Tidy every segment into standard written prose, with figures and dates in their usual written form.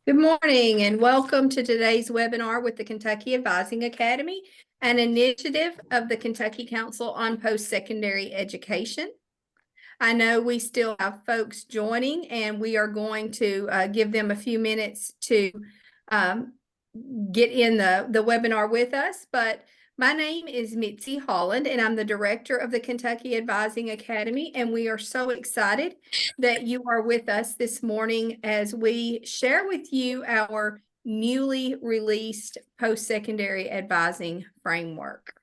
Good morning and welcome to today's webinar with the Kentucky Advising Academy, an initiative of the Kentucky Council on Post-Secondary Education. I know we still have folks joining and we are going to give them a few minutes to get in the webinar with us, but my name is Mitzi Holland and I'm the director of the Kentucky Advising Academy, and we are so excited that you are with us this morning as we share with you our newly released post-secondary advising framework.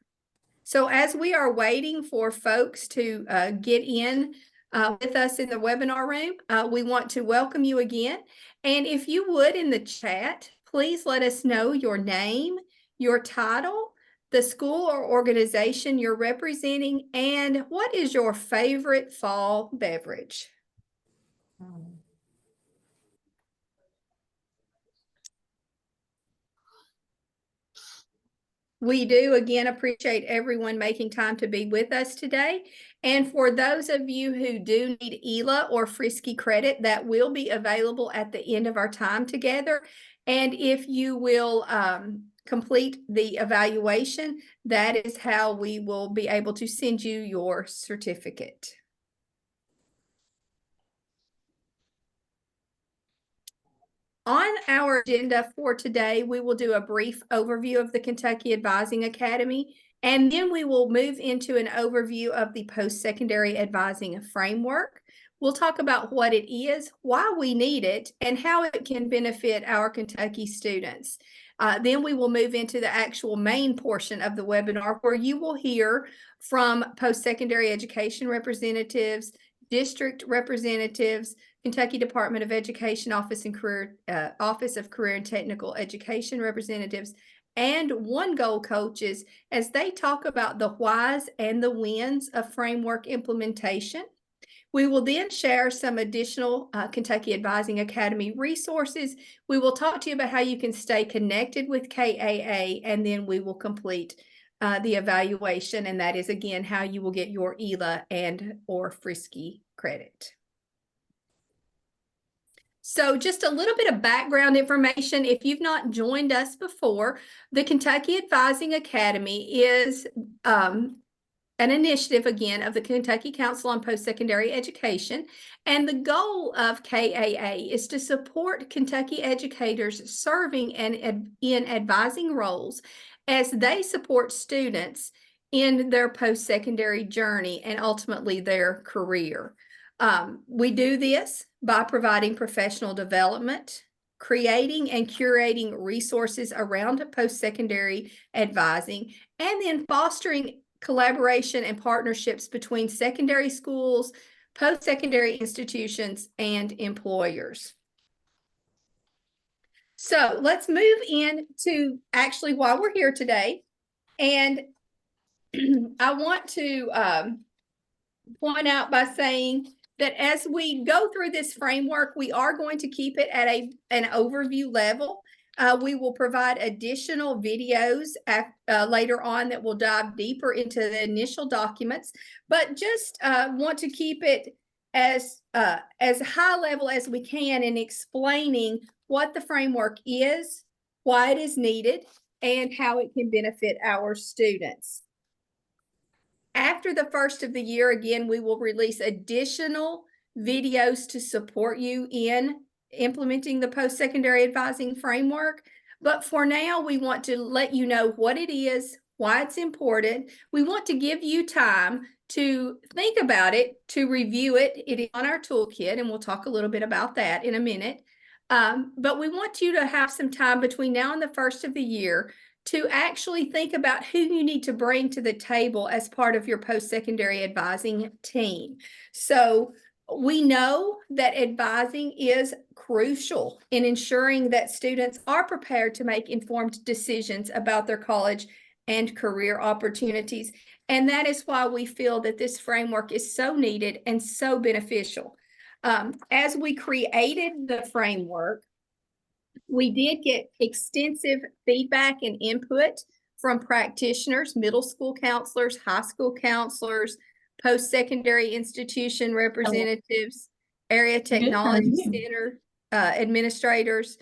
So as we are waiting for folks to get in with us in the webinar room, we want to welcome you again. And if you would, in the chat, please let us know your name, your title, the school or organization you're representing, and what is your favorite fall beverage? We do, again, appreciate everyone making time to be with us today. And for those of you who do need ELA or Frisky credit, that will be available at the end of our time together. And if you will complete the evaluation, that is how we will be able to send you your certificate. On our agenda for today, we will do a brief overview of the Kentucky Advising Academy, and then we will move into an overview of the post-secondary advising framework. We'll talk about what it is, why we need it, and how it can benefit our Kentucky students. Then we will move into the actual main portion of the webinar, where you will hear from post-secondary education representatives, district representatives, Kentucky Department of Education Office of Career and Technical Education representatives, and One Goal coaches as they talk about the whys and the wins of framework implementation. We will then share some additional Kentucky Advising Academy resources. We will talk to you about how you can stay connected with KAA, and then we will complete the evaluation, and that is, again, how you will get your ELA and or Frisky credit. So just a little bit of background information. If you've not joined us before, the Kentucky Advising Academy is an initiative, again, of the Kentucky Council on Post-Secondary Education. And the goal of KAA is to support Kentucky educators serving in advising roles as they support students in their post-secondary journey and ultimately their career. We do this by providing professional development, creating and curating resources around post-secondary advising, and then fostering collaboration and partnerships between secondary schools, post-secondary institutions, and employers. So let's move into actually why we're here today. And I want to point out by saying that as we go through this framework, we are going to keep it at an overview level. We will provide additional videos later on that will dive deeper into the initial documents, but just want to keep it as high level as we can in explaining what the framework is, why it is needed, and how it can benefit our students. After the first of the year, again, we will release additional videos to support you in implementing the post-secondary advising framework. But for now, we want to let you know what it is, why it's important. We want to give you time to think about it, to review it. It is on our toolkit, and we'll talk a little bit about that in a minute. But we want you to have some time between now and the first of the year to actually think about who you need to bring to the table as part of your post-secondary advising team. So we know that advising is crucial in ensuring that students are prepared to make informed decisions about their college and career opportunities. And that is why we feel that this framework is so needed and so beneficial. As we created the framework, we did get extensive feedback and input from practitioners, middle school counselors, high school counselors, post-secondary institution representatives, area technology center administrators,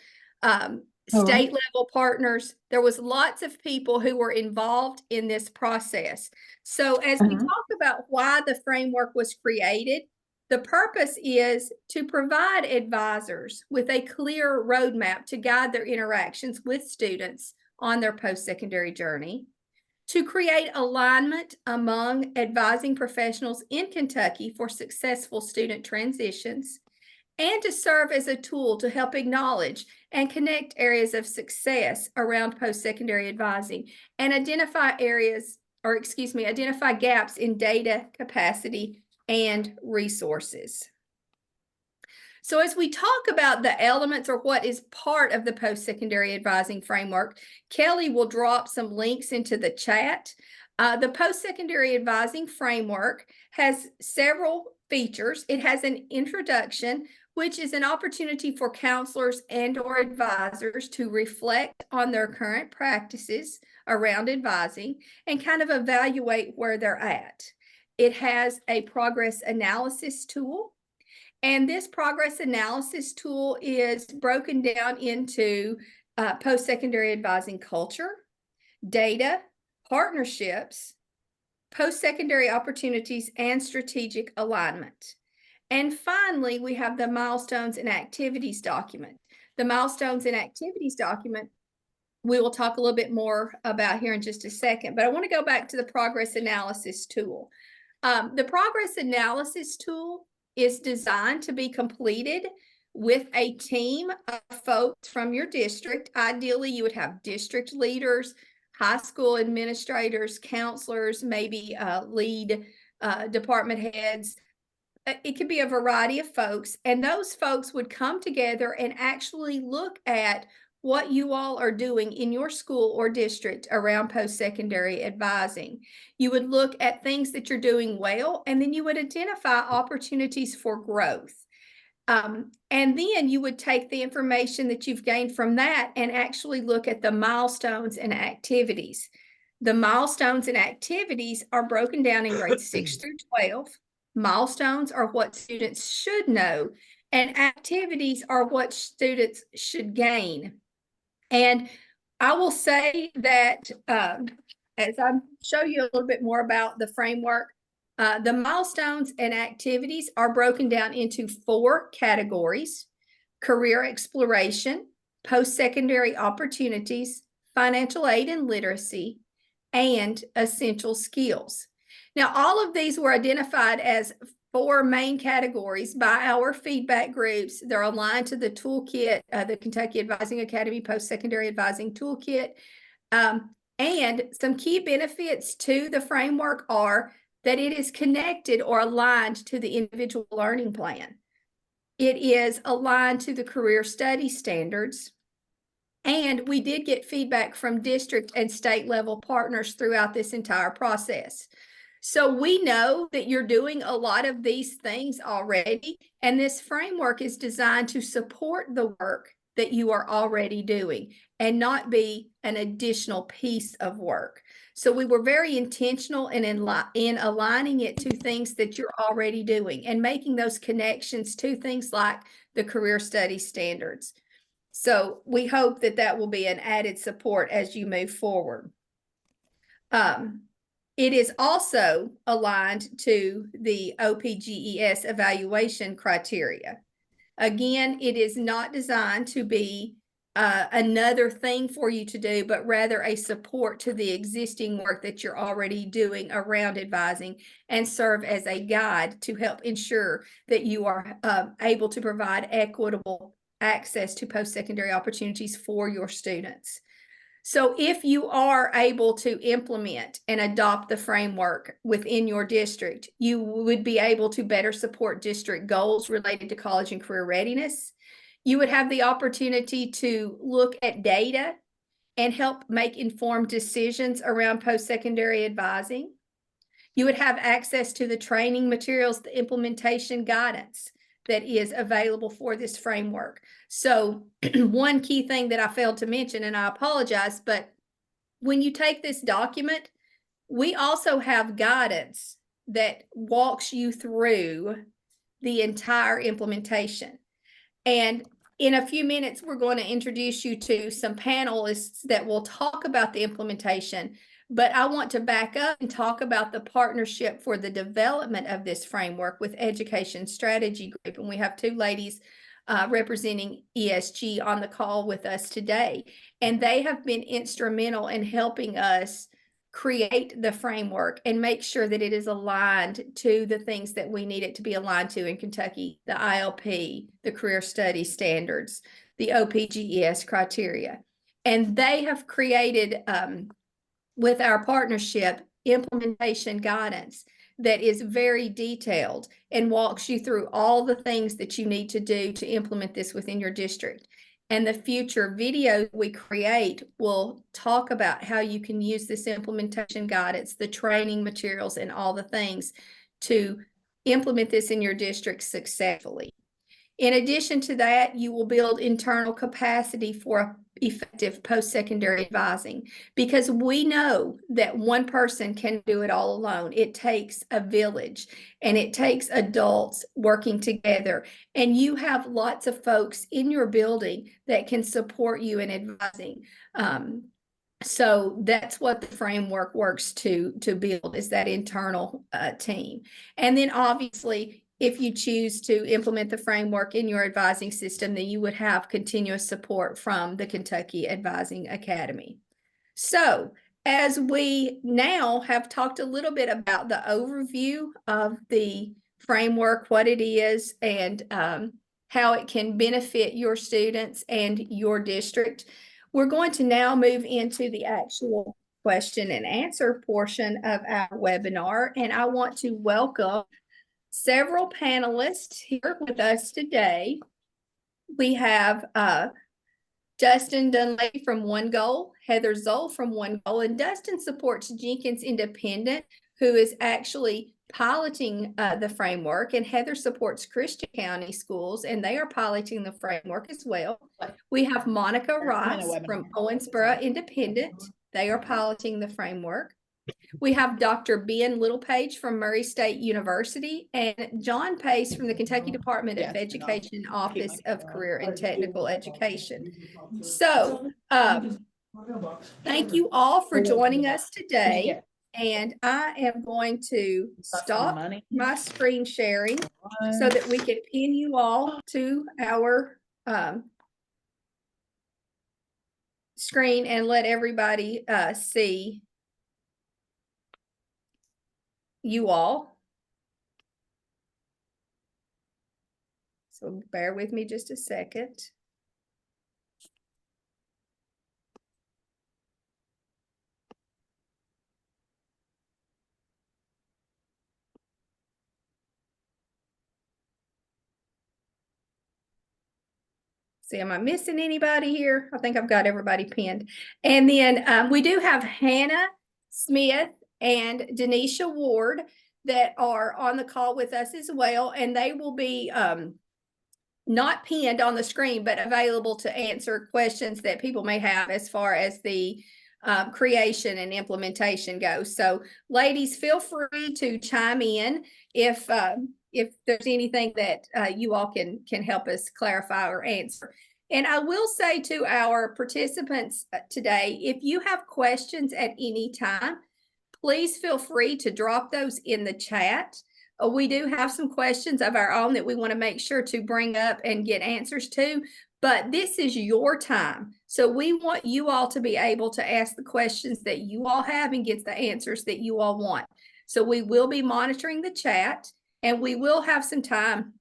state level partners. There was lots of people who were involved in this process. So as we talk about why the framework was created, the purpose is to provide advisors with a clear roadmap to guide their interactions with students on their post-secondary journey, to create alignment among advising professionals in Kentucky for successful student transitions, and to serve as a tool to help acknowledge and connect areas of success around post-secondary advising and identify gaps in data capacity and resources. So as we talk about the elements or what is part of the post-secondary advising framework, Kelly will drop some links into the chat. The post-secondary advising framework has several features. It has an introduction, which is an opportunity for counselors and/or advisors to reflect on their current practices around advising and kind of evaluate where they're at. It has a progress analysis tool, and this progress analysis tool is broken down into post-secondary advising culture, data, partnerships, post-secondary opportunities, and strategic alignment. And finally, we have the milestones and activities document. The milestones and activities document we will talk a little bit more about here in just a second, but I want to go back to the progress analysis tool. The progress analysis tool is designed to be completed with a team of folks from your district. Ideally, you would have district leaders, high school administrators, counselors, maybe lead department heads. It could be a variety of folks, and those folks would come together and actually look at what you all are doing in your school or district around post-secondary advising. You would look at things that you're doing well, and then you would identify opportunities for growth. And then you would take the information that you've gained from that and actually look at the milestones and activities. The milestones and activities are broken down in grades 6 through 12. Milestones are what students should know, and activities are what students should gain. And I will say that as I show you a little bit more about the framework, the milestones and activities are broken down into 4 categories: career exploration, post-secondary opportunities, financial aid and literacy, and essential skills. Now, all of these were identified as 4 main categories by our feedback groups. They're aligned to the toolkit, the Kentucky Advising Academy Post-Secondary Advising Toolkit. And some key benefits to the framework are that it is connected or aligned to the individual learning plan. It is aligned to the career study standards. And we did get feedback from district and state level partners throughout this entire process. So we know that you're doing a lot of these things already, and this framework is designed to support the work that you are already doing and not be an additional piece of work. So we were very intentional in aligning it to things that you're already doing and making those connections to things like the career study standards. So we hope that that will be an added support as you move forward. It is also aligned to the OPGES evaluation criteria. Again, it is not designed to be another thing for you to do, but rather a support to the existing work that you're already doing around advising, and serve as a guide to help ensure that you are able to provide equitable access to post-secondary opportunities for your students. So if you are able to implement and adopt the framework within your district, you would be able to better support district goals related to college and career readiness. You would have the opportunity to look at data and help make informed decisions around post-secondary advising. You would have access to the training materials, the implementation guidance that is available for this framework. So one key thing that I failed to mention, and I apologize, but when you take this document, we also have guidance that walks you through the entire implementation. And in a few minutes, we're going to introduce you to some panelists that will talk about the implementation. But I want to back up and talk about the partnership for the development of this framework with Education Strategy Group. And we have two ladies representing ESG on the call with us today. And they have been instrumental in helping us create the framework and make sure that it is aligned to the things that we need it to be aligned to in Kentucky, the ILP, the career study standards, the OPGES criteria. And they have created, with our partnership, implementation guidance that is very detailed and walks you through all the things that you need to do to implement this within your district. And the future videos we create will talk about how you can use this implementation guidance, the training materials, and all the things to implement this in your district successfully. In addition to that, you will build internal capacity for effective post-secondary advising, because we know that one person can do it all alone. It takes a village, and it takes adults working together. And you have lots of folks in your building that can support you in advising. So that's what the framework works to build, is that internal team. And then obviously, if you choose to implement the framework in your advising system, then you would have continuous support from the Kentucky Advising Academy. So as we now have talked a little bit about the overview of the framework, what it is, and how it can benefit your students and your district, we're going to now move into the actual question and answer portion of our webinar. And I want to welcome several panelists here with us today. We have Dustin Dunley from One Goal, Heather Zoll from One Goal, and Dustin supports Jenkins Independent, who is actually piloting the framework, and Heather supports Christian County Schools, and they are piloting the framework as well. We have Monica Rice from Owensboro Independent. They are piloting the framework. We have Dr. Ben Littlepage from Murray State University and John Pace from the Kentucky Department of Education Office of Career and Technical Education. So thank you all for joining us today. And I am going to stop my screen sharing so that we can pin you all to our screen and let everybody see you all. So bear with me just a second. See, am I missing anybody here? I think I've got everybody pinned. And then we do have Hannah Smith and Denisha Ward that are on the call with us as well. And they will be not pinned on the screen, but available to answer questions that people may have as far as the creation and implementation goes. So ladies, feel free to chime in if there's anything that you all can help us clarify or answer. And I will say to our participants today, if you have questions at any time, please feel free to drop those in the chat. We do have some questions of our own that we want to make sure to bring up and get answers to, but this is your time. So we want you all to be able to ask the questions that you all have and get the answers that you all want. So we will be monitoring the chat, and we will have some time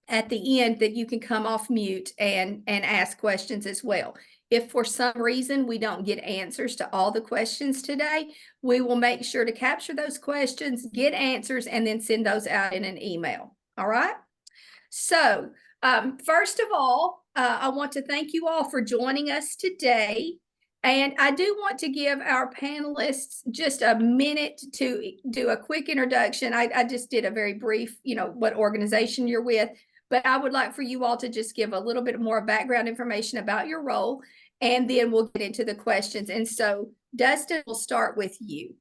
at the end that you can come off mute and ask questions as well. If for some reason we don't get answers to all the questions today, we will make sure to capture those questions, get answers, and then send those out in an email. All right? So first of all, I want to thank you all for joining us today. And I do want to give our panelists just a minute to do a quick introduction. I just did a very brief, what organization you're with. But I would like for you all to just give a little bit more background information about your role, and then we'll get into the questions. And so, Dustin, we'll start with you.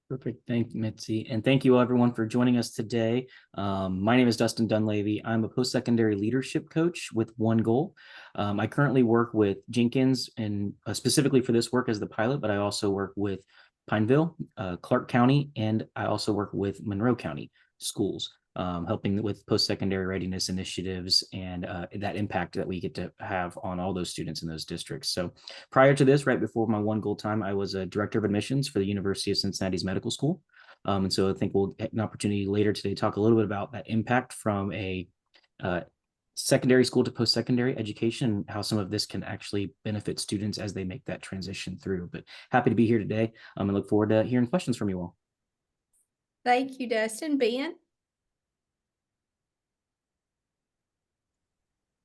Perfect. Thank you, Mitzi. And thank you everyone for joining us today. My name is Dustin Dunleavy. I'm a post-secondary leadership coach with One Goal. I currently work with Jenkins and specifically for this work as the pilot, but I also work with Pineville, Clark County, and I also work with Monroe County schools, helping with post-secondary readiness initiatives and that impact that we get to have on all those students in those districts. So prior to this, right before my One Goal time, I was a director of admissions for the University of Cincinnati's medical school. And so I think we'll get an opportunity later today to talk a little bit about that impact from a secondary school to post-secondary education, how some of this can actually benefit students as they make that transition through. But happy to be here today and look forward to hearing questions from you all. Thank you, Dustin. Ben?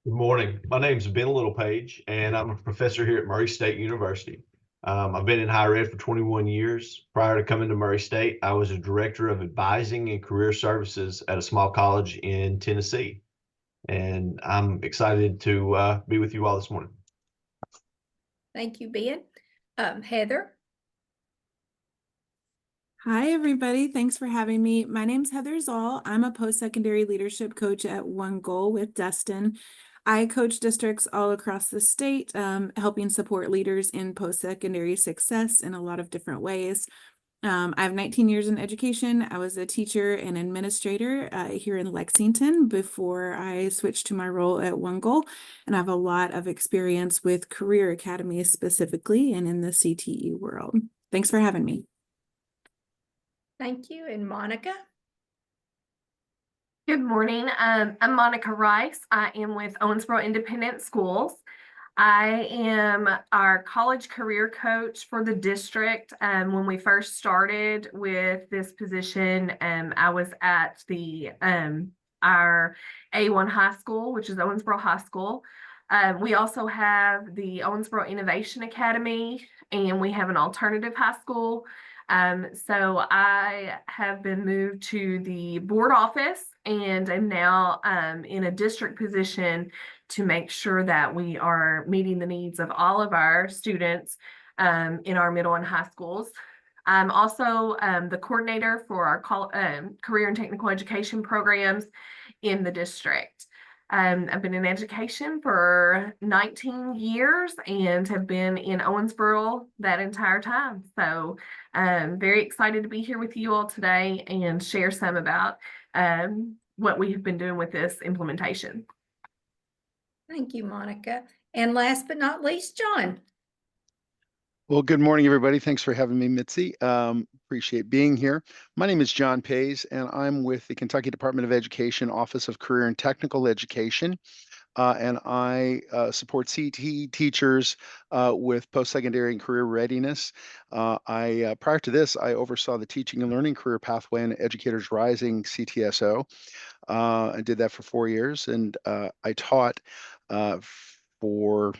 Good morning. My name is Ben Littlepage, and I'm a professor here at Murray State University. I've been in higher ed for 21 years. Prior to coming to Murray State, I was a director of advising and career services at a small college in Tennessee. And I'm excited to be with you all this morning. Thank you, Ben. Heather? Hi, everybody. Thanks for having me. My name's Heather Zoll. I'm a post-secondary leadership coach at One Goal with Dustin. I coach districts all across the state, helping support leaders in post-secondary success in a lot of different ways. I have 19 years in education. I was a teacher and administrator here in Lexington before I switched to my role at One Goal, and I have a lot of experience with career academies specifically and in the CTE world. Thanks for having me. Thank you. And Monica? Good morning. I'm Monica Rice. I am with Owensboro Independent Schools. I am our college career coach for the district. When we first started with this position, I was at our A1 high school, which is Owensboro High School. We also have the Owensboro Innovation Academy, and we have an alternative high school. So I have been moved to the board office and am now in a district position to make sure that we are meeting the needs of all of our students in our middle and high schools. I'm also the coordinator for our career and technical education programs in the district. I've been in education for 19 years and have been in Owensboro that entire time. So I'm very excited to be here with you all today and share some about what we have been doing with this implementation. Thank you, Monica. And last but not least, John. Well, good morning, everybody. Thanks for having me, Mitzi. Appreciate being here. My name is John Pays, and I'm with the Kentucky Department of Education Office of Career and Technical Education. And I support CTE teachers with post-secondary and career readiness. Prior to this, I oversaw the Teaching and Learning Career Pathway and Educators Rising CTSO. I did that for 4 years, and I taught for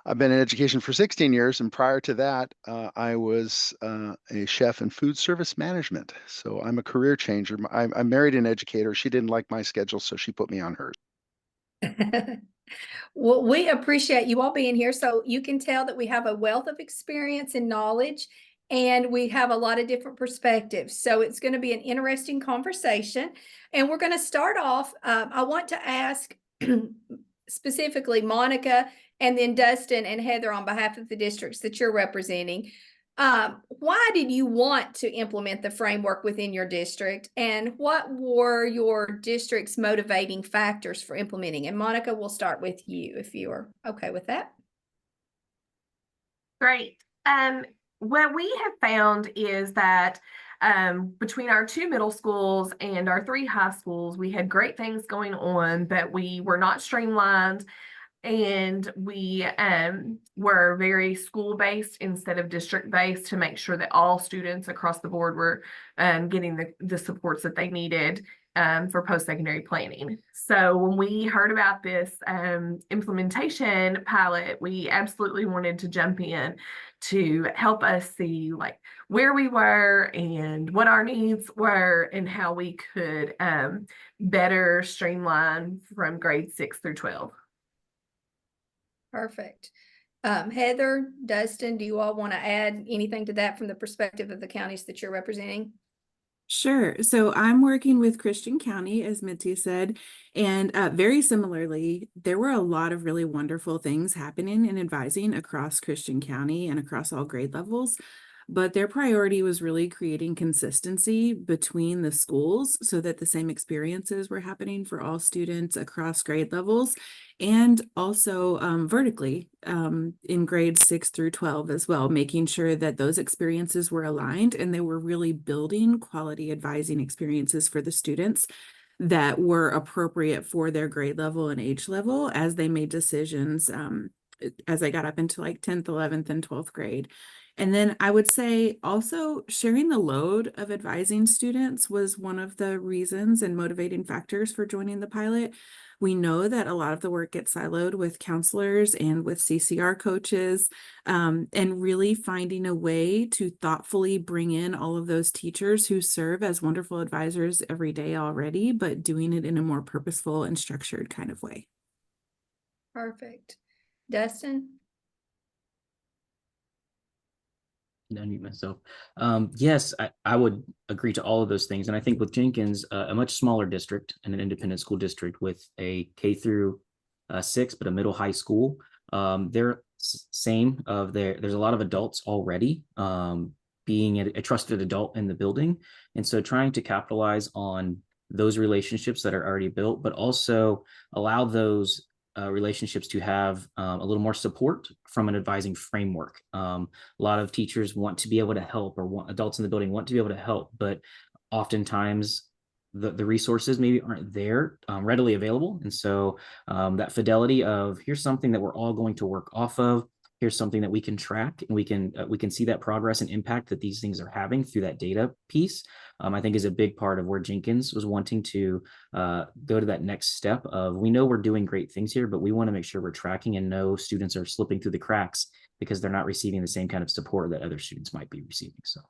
I've been in education for 16 years, and prior to that, I was a chef in food service management. So I'm a career changer. I married an educator. She didn't like my schedule, so she put me on hers. Well, we appreciate you all being here. So you can tell that we have a wealth of experience and knowledge, and we have a lot of different perspectives. So it's going to be an interesting conversation. And we're going to start off. I want to ask specifically Monica and then Dustin and Heather on behalf of the districts that you're representing. Why did you want to implement the framework within your district, and what were your district's motivating factors for implementing? And Monica, we'll start with you if you are okay with that. Great. What we have found is that between our 2 middle schools and our 3 high schools, we had great things going on, but we were not streamlined. And we were very school-based instead of district-based to make sure that all students across the board were getting the supports that they needed for post-secondary planning. So when we heard about this implementation pilot, we absolutely wanted to jump in to help us see like where we were and what our needs were and how we could better streamline from grade 6 through 12. Perfect. Heather, Dustin, do you all want to add anything to that from the perspective of the counties that you're representing? Sure. So I'm working with Christian County, as Mitzi said, and very similarly, there were a lot of really wonderful things happening in advising across Christian County and across all grade levels. But their priority was really creating consistency between the schools so that the same experiences were happening for all students across grade levels, and also vertically in grades 6 through 12 as well, making sure that those experiences were aligned and they were really building quality advising experiences for the students that were appropriate for their grade level and age level as they made decisions as I got up into like 10th, 11th, and 12th grade. And then I would say also sharing the load of advising students was one of the reasons and motivating factors for joining the pilot. We know that a lot of the work gets siloed with counselors and with CCR coaches, and really finding a way to thoughtfully bring in all of those teachers who serve as wonderful advisors every day already, but doing it in a more purposeful and structured kind of way. Perfect. Dustin? Unmute myself. Yes, I would agree to all of those things. And I think with Jenkins, a much smaller district and an independent school district with a K through 6, but a middle high school, they're same of there's a lot of adults already, being a trusted adult in the building. And so trying to capitalize on those relationships that are already built, but also allow those relationships to have a little more support from an advising framework. A lot of teachers want to be able to help, or adults in the building want to be able to help, but oftentimes the resources maybe aren't there readily available. And so that fidelity of here's something that we're all going to work off of, here's something that we can track, and we can see that progress and impact that these things are having through that data piece, I think is a big part of where Jenkins was wanting to go to that next step of, we know we're doing great things here, but we want to make sure we're tracking and know students are slipping through the cracks because they're not receiving the same kind of support that other students might be receiving. So.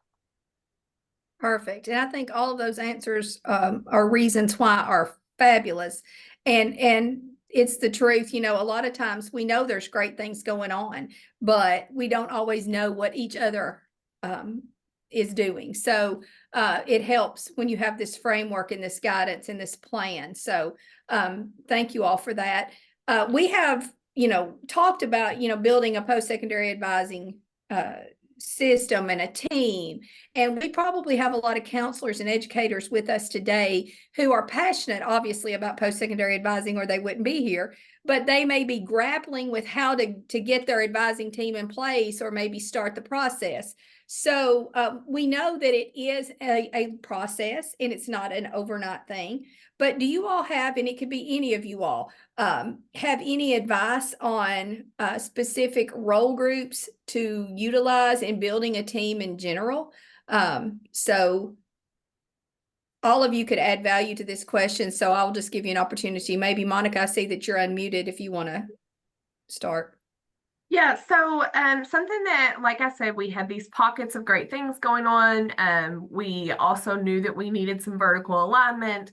Perfect. And I think all of those answers are reasons why are fabulous. And it's the truth. You know, a lot of times we know there's great things going on, but we don't always know what each other is doing. So it helps when you have this framework and this guidance and this plan. So thank you all for that. We have, you know, talked about, you know, building a post-secondary advising system and a team. And we probably have a lot of counselors and educators with us today who are passionate, obviously, about post-secondary advising, or they wouldn't be here, but they may be grappling with how to get their advising team in place, or maybe start the process. So we know that it is a process and it's not an overnight thing, but do you all have, and it could be any of you all, have any advice on specific role groups to utilize in building a team in general? So all of you could add value to this question. So I'll just give you an opportunity. Maybe Monica, I see that you're unmuted if you want to start. Yeah, so something that, like I said, we had these pockets of great things going on. We also knew that we needed some vertical alignment.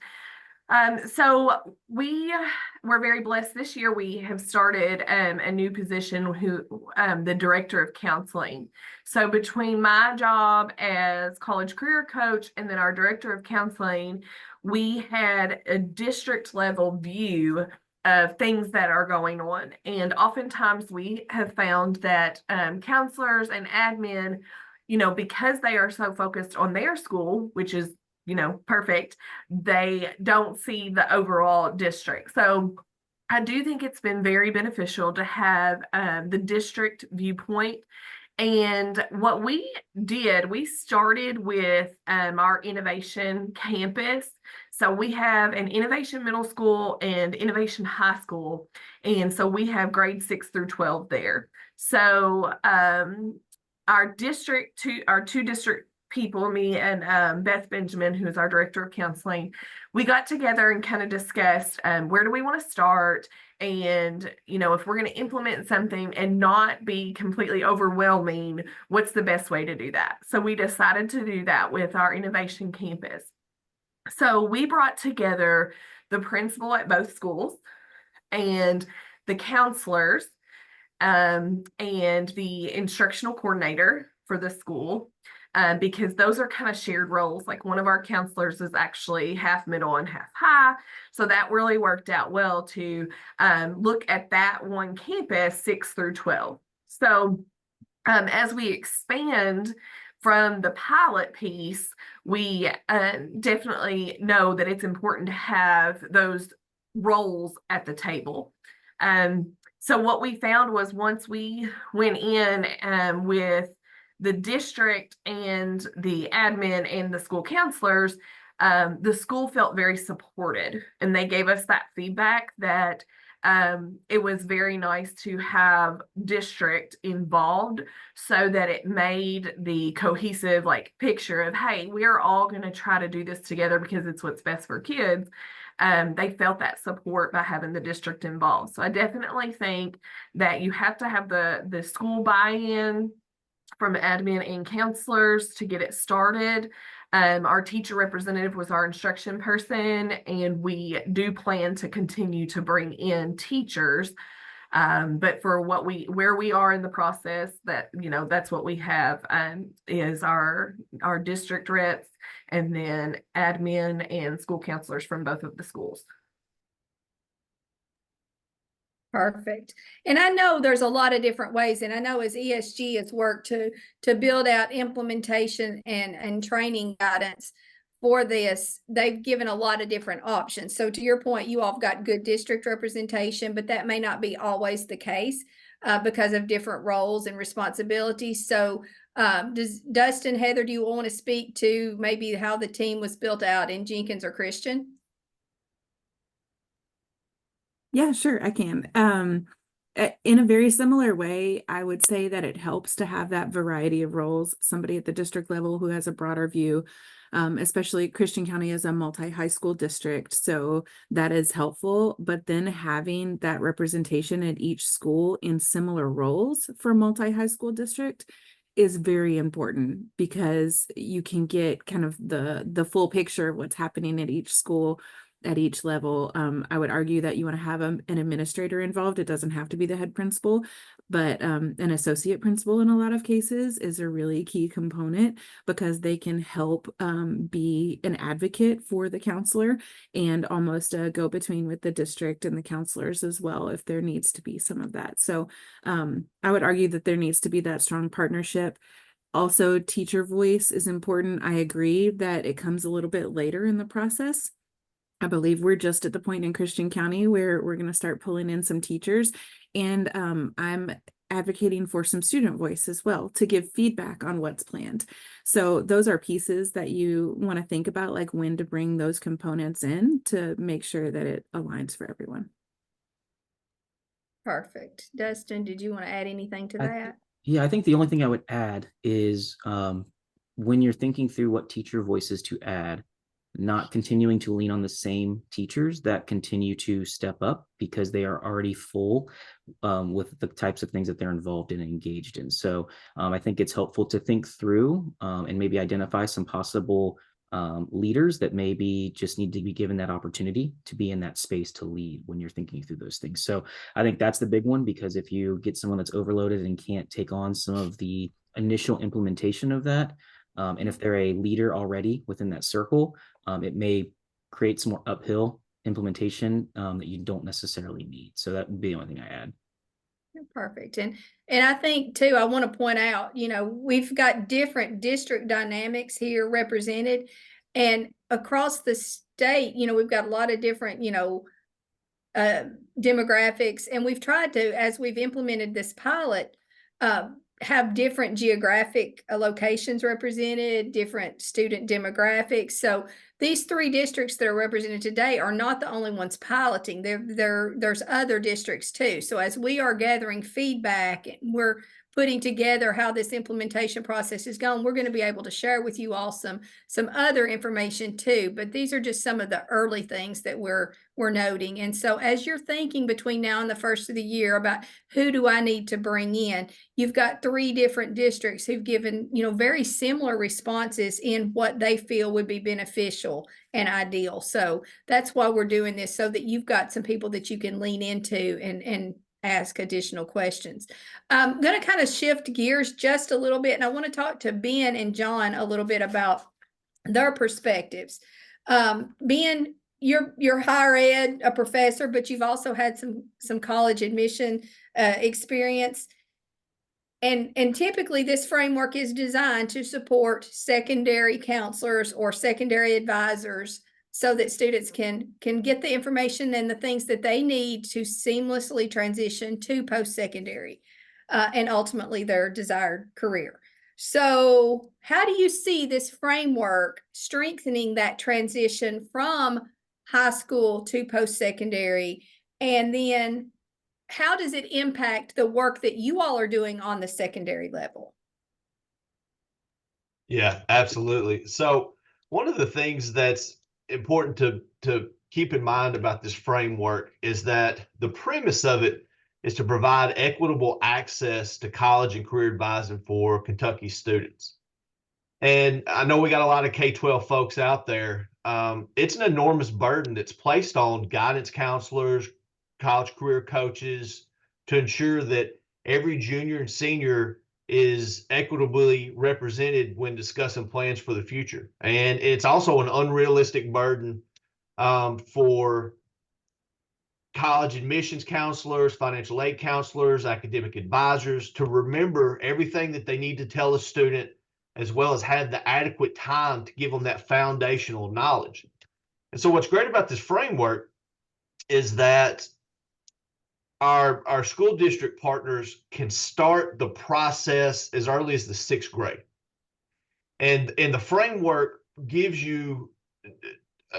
So we were very blessed this year. We have started a new position, the director of counseling. So between my job as college career coach and then our director of counseling, we had a district level view of things that are going on. And oftentimes we have found that counselors and admin, you know, because they are so focused on their school, which is, you know, perfect, they don't see the overall district. So I do think it's been very beneficial to have the district viewpoint. And what we did, we started with our innovation campus. So we have an innovation middle school and innovation high school. And so we have grades 6 through 12 there. So our two district people, me and Beth Benjamin, who is our director of counseling, we got together and kind of discussed where do we want to start, and you know, if we're going to implement something and not be completely overwhelming, what's the best way to do that? So we decided to do that with our innovation campus. So we brought together the principal at both schools and the counselors and the instructional coordinator for the school. Because those are kind of shared roles. Like one of our counselors is actually half middle and half high. So that really worked out well to look at that one campus 6 through 12. So as we expand from the pilot piece, we definitely know that it's important to have those roles at the table. So what we found was once we went in with the district and the admin and the school counselors, the school felt very supported, and they gave us that feedback that it was very nice to have district involved so that it made the cohesive picture of, hey, we're all going to try to do this together because it's what's best for kids. They felt that support by having the district involved. So I definitely think that you have to have the school buy-in from admin and counselors to get it started. Our teacher representative was our instruction person, and we do plan to continue to bring in teachers. But for where we are in the process, that's what we have is our district reps and then admin and school counselors from both of the schools. Perfect. And I know there's a lot of different ways, and I know as ESG has worked to build out implementation and training guidance for this, they've given a lot of different options. So to your point, you all have got good district representation, but that may not be always the case because of different roles and responsibilities. So does Dustin, Heather, do you want to speak to maybe how the team was built out in Jenkins or Christian? Yeah, sure, I can. In a very similar way, I would say that it helps to have that variety of roles, somebody at the district level who has a broader view, especially Christian County is a multi-high school district, so that is helpful. But then having that representation at each school in similar roles for multi-high school district is very important because you can get kind of the full picture of what's happening at each school at each level. I would argue that you want to have an administrator involved. It doesn't have to be the head principal, but an associate principal in a lot of cases is a really key component because they can help be an advocate for the counselor and almost a go-between with the district and the counselors as well if there needs to be some of that. So I would argue that there needs to be that strong partnership. Also, teacher voice is important. I agree that it comes a little bit later in the process. I believe we're just at the point in Christian County where we're going to start pulling in some teachers, and I'm advocating for some student voice as well to give feedback on what's planned. So those are pieces that you want to think about, like when to bring those components in to make sure that it aligns for everyone. Perfect. Dustin, did you want to add anything to that? Yeah, I think the only thing I would add is when you're thinking through what teacher voices to add, not continuing to lean on the same teachers that continue to step up because they are already full with the types of things that they're involved in and engaged in. So I think it's helpful to think through and maybe identify some possible leaders that maybe just need to be given that opportunity to be in that space to lead when you're thinking through those things. So I think that's the big one, because if you get someone that's overloaded and can't take on some of the initial implementation of that, and if they're a leader already within that circle, it may create some more uphill implementation that you don't necessarily need. So that would be the only thing I add. Perfect. And I think too, I want to point out, we've got different district dynamics here represented, and across the state, we've got a lot of different, demographics, and we've tried to, as we've implemented this pilot, have different geographic locations represented, different student demographics. So these 3 districts that are represented today are not the only ones piloting. There's other districts too. So as we are gathering feedback, we're putting together how this implementation process is going, we're going to be able to share with you all some other information too. But these are just some of the early things that we're noting. And so as you're thinking between now and the first of the year about who do I need to bring in, you've got 3 different districts who've given, very similar responses in what they feel would be beneficial and ideal. So that's why we're doing this, so that you've got some people that you can lean into and ask additional questions. I'm going to kind of shift gears just a little bit, and I want to talk to Ben and John a little bit about their perspectives. Ben, you're higher ed, a professor, but you've also had some college admission experience. And typically this framework is designed to support secondary counselors or secondary advisors so that students can get the information and the things that they need to seamlessly transition to post-secondary and ultimately their desired career. So how do you see this framework strengthening that transition from high school to post-secondary? And then how does it impact the work that you all are doing on the secondary level? Yeah, absolutely. So one of the things that's important to keep in mind about this framework is that the premise of it is to provide equitable access to college and career advising for Kentucky students. And I know we got a lot of K-12 folks out there. It's an enormous burden that's placed on guidance counselors, college career coaches to ensure that every junior and senior is equitably represented when discussing plans for the future. And it's also an unrealistic burden for college admissions counselors, financial aid counselors, academic advisors to remember everything that they need to tell a student, as well as have the adequate time to give them that foundational knowledge. And so what's great about this framework is that our school district partners can start the process as early as the 6th grade. And the framework gives you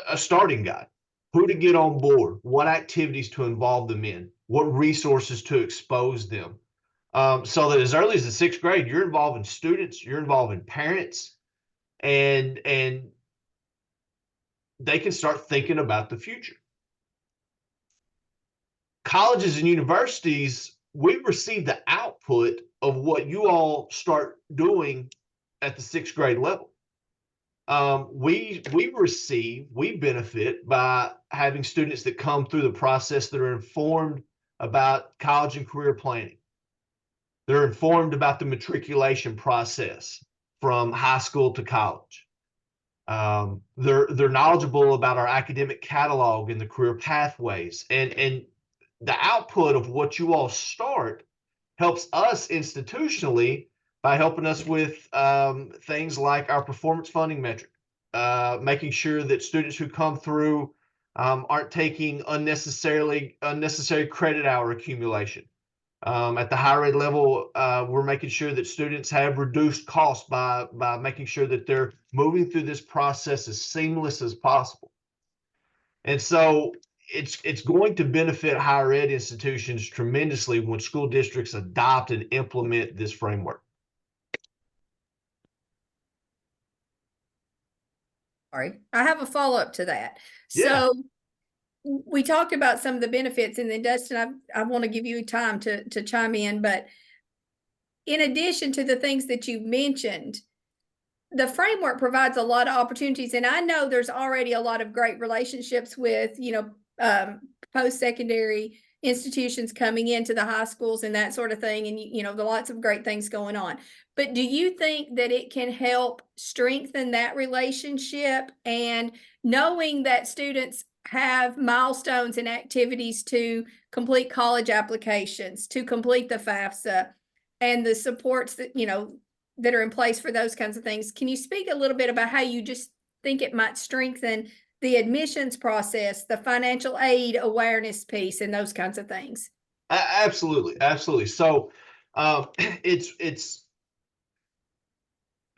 a starting guide, who to get on board, what activities to involve them in, what resources to expose them. So that as early as the 6th grade, you're involving students, you're involving parents, and they can start thinking about the future. Colleges and universities, we receive the output of what you all start doing at the 6th grade level. We benefit by having students that come through the process that are informed about college and career planning. They're informed about the matriculation process from high school to college. They're knowledgeable about our academic catalog and the career pathways, and the output of what you all start helps us institutionally by helping us with things like our performance funding metric, making sure that students who come through aren't taking unnecessary credit hour accumulation. At the higher ed level, we're making sure that students have reduced costs by making sure that they're moving through this process as seamless as possible. And so it's going to benefit higher ed institutions tremendously when school districts adopt and implement this framework. All right, I have a follow-up to that. Yeah. So we talked about some of the benefits, and then Dustin, I want to give you time to chime in, but in addition to the things that you mentioned, the framework provides a lot of opportunities, and I know there's already a lot of great relationships with, post-secondary institutions coming into the high schools and that sort of thing, and the lots of great things going on. But do you think that it can help strengthen that relationship, and knowing that students have milestones and activities to complete college applications, to complete the FAFSA, and the supports that that are in place for those kinds of things? Can you speak a little bit about how you just think it might strengthen the admissions process, the financial aid awareness piece, and those kinds of things? Absolutely. So it's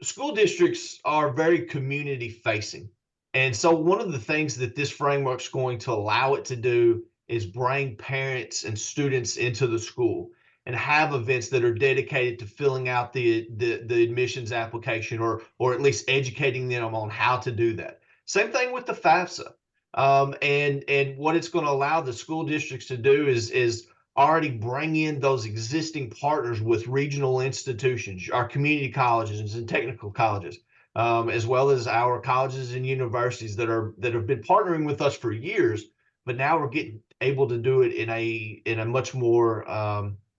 school districts are very community facing. And so one of the things that this framework is going to allow it to do is bring parents and students into the school and have events that are dedicated to filling out the admissions application, or at least educating them on how to do that. Same thing with the FAFSA. And what it's going to allow the school districts to do is already bring in those existing partners with regional institutions, our community colleges and technical colleges, as well as our colleges and universities that have been partnering with us for years, but now we're getting able to do it in a much more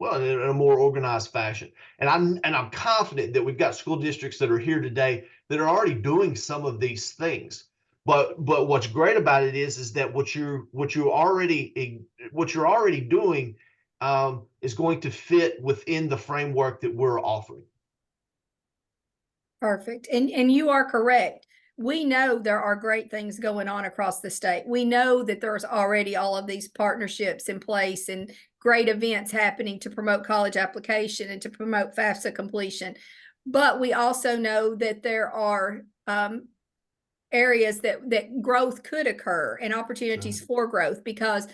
in a more organized fashion. And I'm confident that we've got school districts that are here today that are already doing some of these things. But what's great about it is that what you're already doing is going to fit within the framework that we're offering. Perfect. And you are correct. We know there are great things going on across the state. We know that there's already all of these partnerships in place and great events happening to promote college application and to promote FAFSA completion. But we also know that there are areas that growth could occur and opportunities for growth, because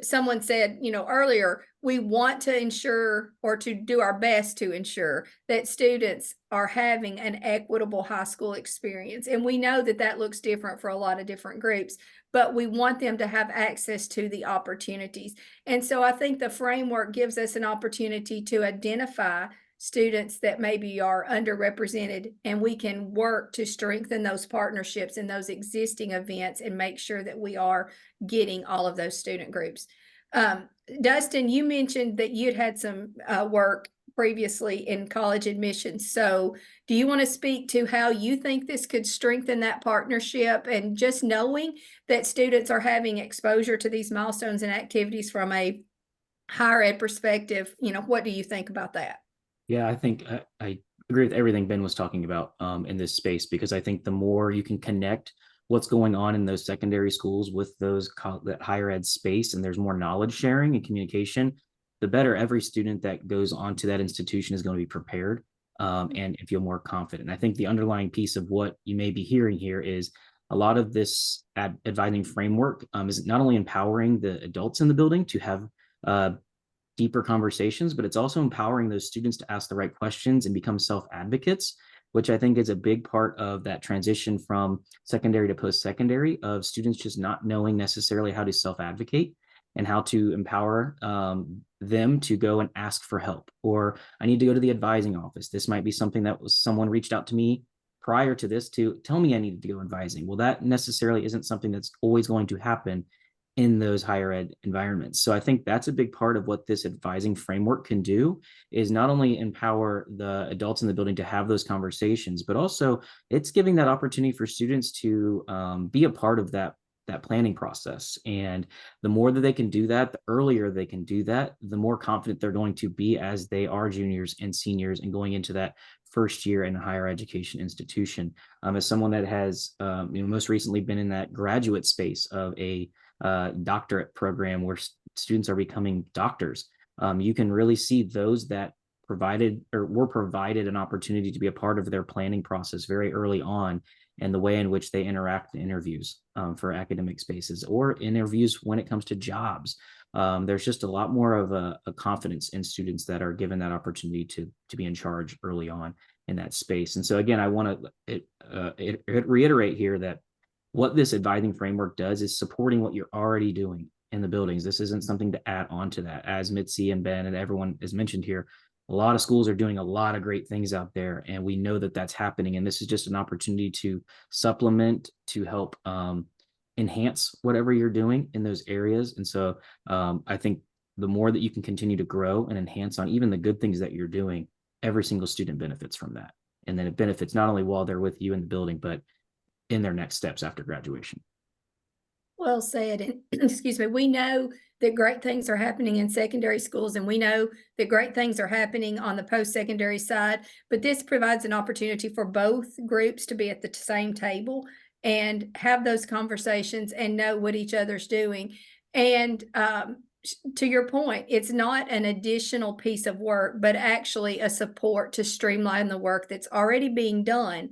someone said, earlier, we want to ensure, or to do our best to ensure, that students are having an equitable high school experience. And we know that that looks different for a lot of different groups, but we want them to have access to the opportunities. And so I think the framework gives us an opportunity to identify students that maybe are underrepresented, and we can work to strengthen those partnerships and those existing events and make sure that we are getting all of those student groups. Dustin, you mentioned that you'd had some work previously in college admissions. So do you want to speak to how you think this could strengthen that partnership, and just knowing that students are having exposure to these milestones and activities from a higher ed perspective? What do you think about that? Yeah, I think I agree with everything Ben was talking about in this space, because I think the more you can connect what's going on in those secondary schools with that higher ed space, and there's more knowledge sharing and communication, the better every student that goes onto that institution is going to be prepared and feel more confident. I think the underlying piece of what you may be hearing here is a lot of this advising framework is not only empowering the adults in the building to have deeper conversations, but it's also empowering those students to ask the right questions and become self-advocates, which I think is a big part of that transition from secondary to post-secondary, of students just not knowing necessarily how to self-advocate and how to empower them to go and ask for help. Or I need to go to the advising office. This might be something that someone reached out to me prior to this to tell me I needed to go advising. Well, that necessarily isn't something that's always going to happen in those higher ed environments. So I think that's a big part of what this advising framework can do, is not only empower the adults in the building to have those conversations, but also it's giving that opportunity for students to be a part of that planning process. And the more that they can do that, the earlier they can do that, the more confident they're going to be as they are juniors and seniors and going into that first year in a higher education institution. As someone that has most recently been in that graduate space of a doctorate program where students are becoming doctors, you can really see those that were provided an opportunity to be a part of their planning process very early on, and the way in which they interact in interviews for academic spaces or interviews when it comes to jobs. There's just a lot more of a confidence in students that are given that opportunity to be in charge early on in that space. And so again, I want to reiterate here that what this advising framework does is supporting what you're already doing in the buildings. This isn't something to add on to that. As Mitzi and Ben and everyone has mentioned here, a lot of schools are doing a lot of great things out there, and we know that that's happening. And this is just an opportunity to supplement, to help enhance whatever you're doing in those areas. And so I think the more that you can continue to grow and enhance on even the good things that you're doing, every single student benefits from that. And then it benefits not only while they're with you in the building, but in their next steps after graduation. Well said. And excuse me, we know that great things are happening in secondary schools, and we know that great things are happening on the post-secondary side, but this provides an opportunity for both groups to be at the same table and have those conversations and know what each other's doing. And to your point, it's not an additional piece of work, but actually a support to streamline the work that's already being done,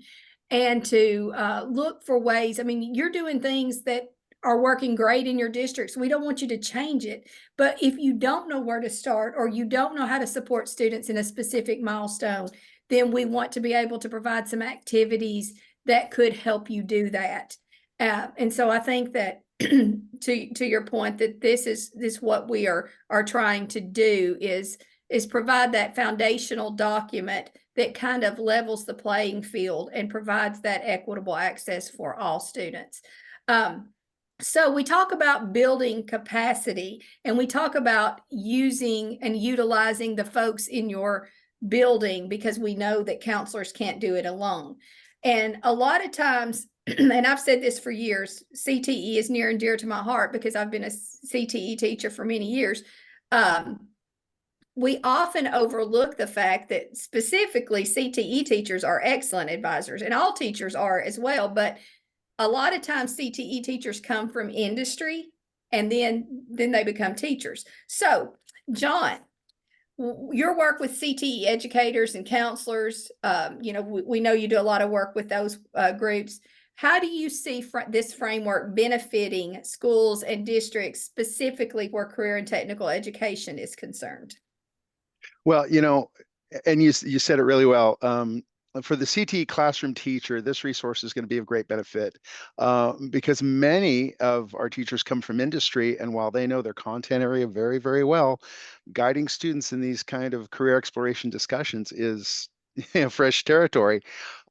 and to look for ways. I mean, you're doing things that are working great in your districts. We don't want you to change it. But if you don't know where to start, or you don't know how to support students in a specific milestone, then we want to be able to provide some activities that could help you do that. And so I think that to your point, that this is what we are trying to do is provide that foundational document that kind of levels the playing field and provides that equitable access for all students. So we talk about building capacity, and we talk about using and utilizing the folks in your building, because we know that counselors can't do it alone. And a lot of times, and I've said this for years, CTE is near and dear to my heart because I've been a CTE teacher for many years. We often overlook the fact that specifically CTE teachers are excellent advisors, and all teachers are as well, but a lot of times CTE teachers come from industry, and then they become teachers. So, John, your work with CTE educators and counselors, we know you do a lot of work with those groups. How do you see this framework benefiting schools and districts, specifically where career and technical education is concerned? Well, and you said it really well. For the CTE classroom teacher, this resource is going to be of great benefit because many of our teachers come from industry, and while they know their content area very, very well, guiding students in these kind of career exploration discussions is fresh territory.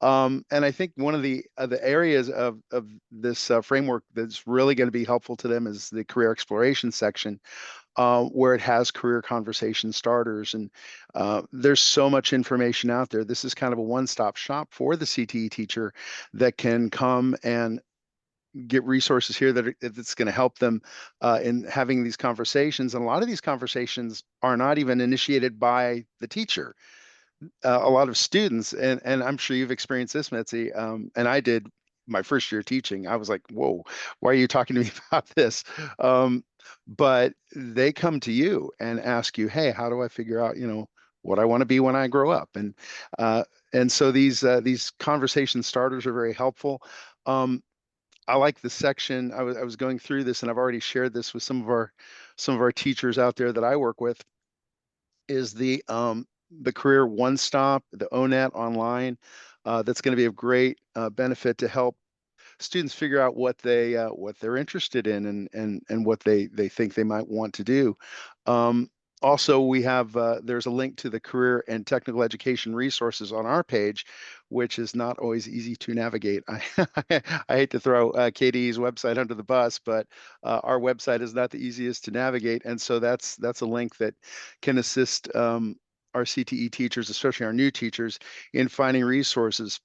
And I think one of the areas of this framework that's really going to be helpful to them is the career exploration section, where it has career conversation starters. And there's so much information out there. This is kind of a one-stop shop for the CTE teacher that can come and get resources here that's going to help them in having these conversations. And a lot of these conversations are not even initiated by the teacher. A lot of students, and I'm sure you've experienced this, Mitzi, and I did my first year teaching. I was like, whoa, why are you talking to me about this? But they come to you and ask you, hey, how do I figure out, what I want to be when I grow up? And so these conversation starters are very helpful. I like the section. I was going through this, and I've already shared this with some of our teachers out there that I work with, is the career one stop, the ONET online. That's going to be of great benefit to help students figure out what they're interested in, and what they think they might want to do. Also, we have there's a link to the career and technical education resources on our page, which is not always easy to navigate. I hate to throw KDE's website under the bus, but our website is not the easiest to navigate, and so that's a link that can assist our CTE teachers, especially our new teachers, in finding resources.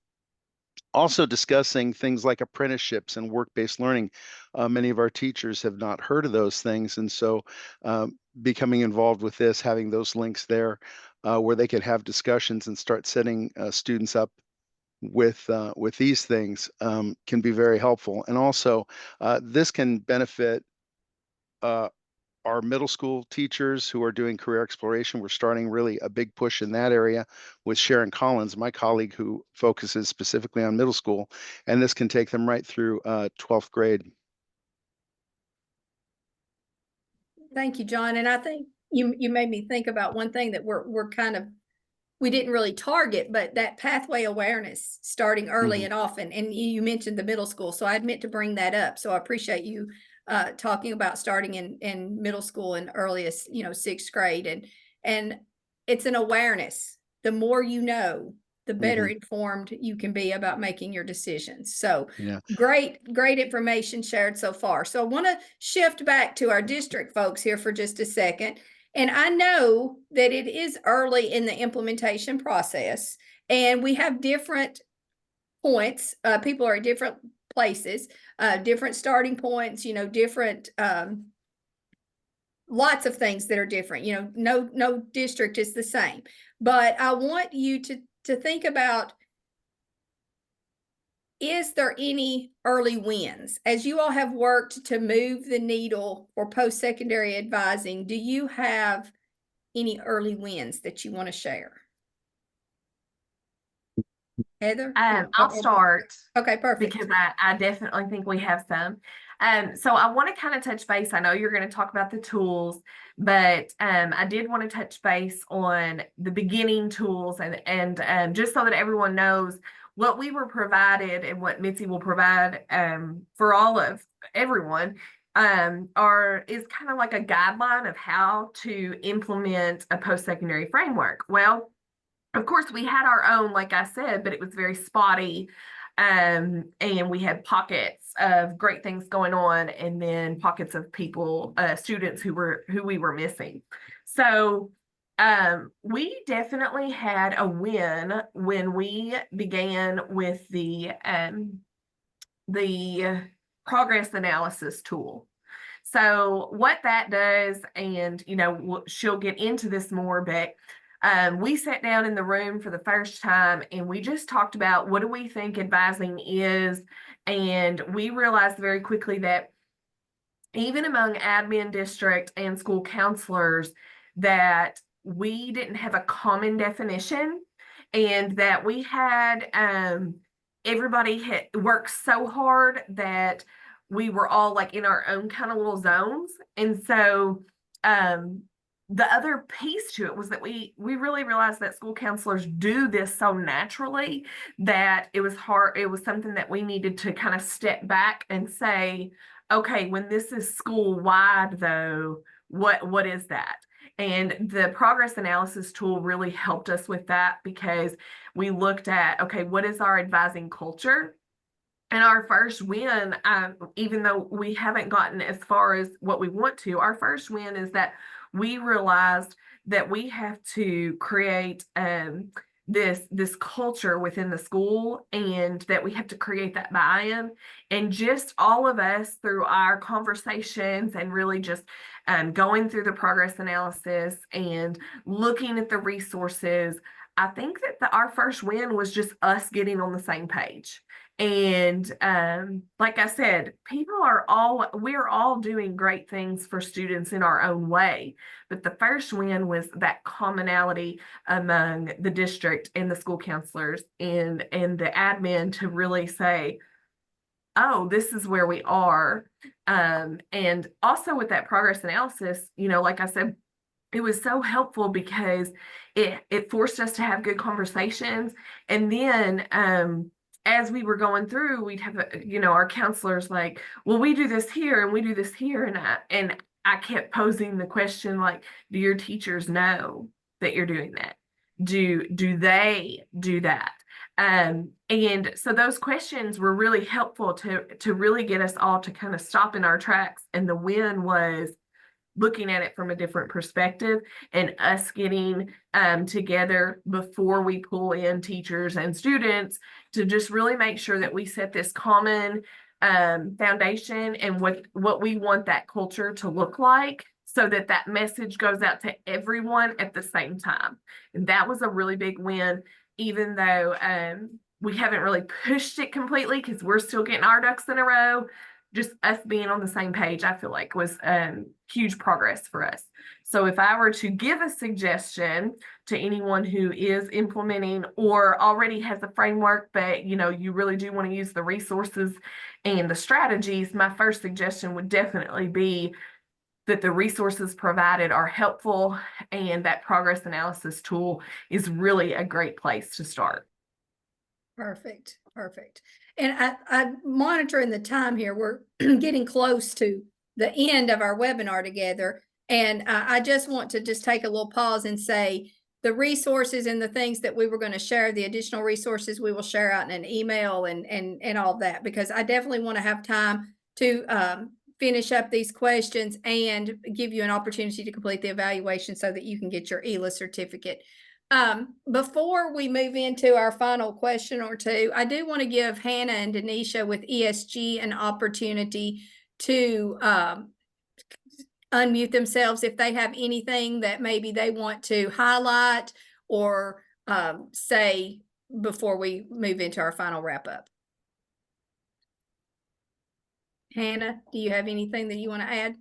Also discussing things like apprenticeships and work-based learning. Many of our teachers have not heard of those things, and so becoming involved with this, having those links there where they could have discussions and start setting students up with these things can be very helpful. And also, this can benefit our middle school teachers who are doing career exploration. We're starting really a big push in that area with Sharon Collins, my colleague who focuses specifically on middle school, and this can take them right through 12th grade. Thank you, John. And I think you made me think about one thing that we didn't really target, but that pathway awareness starting early and often. And you mentioned the middle school, so I meant to bring that up. So I appreciate you talking about starting in middle school and earliest, 6th grade. And it's an awareness. The more you know, the better informed you can be about making your decisions. So Yeah. great information shared so far. So I want to shift back to our district folks here for just a second. And I know that it is early in the implementation process, and we have different points. People are at different places, different starting points, different, lots of things that are different. No district is the same. But I want you to think about, is there any early wins? As you all have worked to move the needle for post-secondary advising, do you have any early wins that you want to share? Heather? I'll start. Okay, perfect. Because I definitely think we have some. So I want to kind of touch base. I know you're going to talk about the tools, but I did want to touch base on the beginning tools and just so that everyone knows what we were provided and what Mitzi will provide for all of everyone is kind of like a guideline of how to implement a post-secondary framework. Well, of course, we had our own, like I said, but it was very spotty. And we had pockets of great things going on, and then pockets of people, students who we were missing. So we definitely had a win when we began with the progress analysis tool. So what that does, and she'll get into this more, but we sat down in the room for the first time and we just talked about what do we think advising is, and we realized very quickly that even among admin district and school counselors, that we didn't have a common definition, and that we had everybody had worked so hard that we were all like in our own kind of little zones. And so the other piece to it was that we really realized that school counselors do this so naturally that it was hard. It was something that we needed to kind of step back and say, okay, when this is school wide though, what is that? And the progress analysis tool really helped us with that, because we looked at, okay, what is our advising culture? And our first win, even though we haven't gotten as far as what we want to, our first win is that we realized that we have to create this culture within the school, and that we have to create that buy-in. And just all of us through our conversations and really just going through the progress analysis and looking at the resources, I think that our first win was just us getting on the same page. And like I said, we're all doing great things for students in our own way. But the first win was that commonality among the district and the school counselors and the admin to really say, oh, this is where we are. And also with that progress analysis, like I said, it was so helpful because it forced us to have good conversations. And then as we were going through, we'd have our counselors like, well, we do this here and we do this here, and I kept posing the question, like, do your teachers know that you're doing that? Do they do that? And so those questions were really helpful to really get us all to kind of stop in our tracks. And the win was looking at it from a different perspective, and us getting together before we pull in teachers and students to just really make sure that we set this common foundation and what we want that culture to look like, so that message goes out to everyone at the same time. And that was a really big win, even though we haven't really pushed it completely because we're still getting our ducks in a row. Just us being on the same page, I feel like was huge progress for us. So if I were to give a suggestion to anyone who is implementing or already has a framework, but you really do want to use the resources and the strategies, my first suggestion would definitely be that the resources provided are helpful, and that progress analysis tool is really a great place to start. Perfect. And I monitoring the time here. We're getting close to the end of our webinar together. And I just want to just take a little pause and say the resources and the things that we were going to share, the additional resources we will share out in an email and all that, because I definitely want to have time to finish up these questions and give you an opportunity to complete the evaluation so that you can get your ELA certificate. Before we move into our final question or two, I do want to give Hannah and Denisha with ESG an opportunity to unmute themselves if they have anything that maybe they want to highlight or say before we move into our final wrap up. Hannah, do you have anything that you want to add?